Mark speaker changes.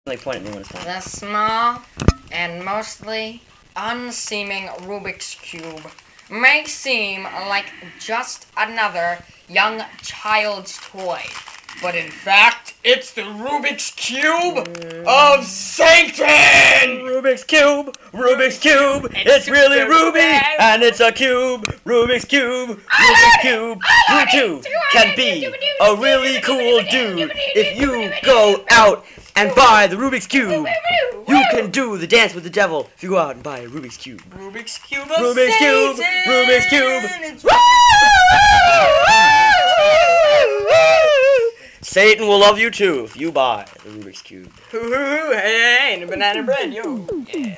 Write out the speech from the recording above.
Speaker 1: Like, point at me when it's time.
Speaker 2: The small and mostly unseeming Rubik's Cube may seem like just another young child's toy, but in fact, it's the Rubik's Cube of Satan!
Speaker 1: Rubik's Cube! Rubik's Cube! It's really Ruby! And it's a cube! Rubik's Cube! Rubik's Cube! You too can be a really cool dude if you go out and buy the Rubik's Cube! You can do the dance with the devil if you go out and buy a Rubik's Cube.
Speaker 2: Rubik's Cube of
Speaker 1: Rubik's Cube!
Speaker 2: Satan!
Speaker 1: Rubik's Cube! Satan will love you too if you buy the Rubik's Cube.
Speaker 2: Hey, and a banana bread, yo. Yeah.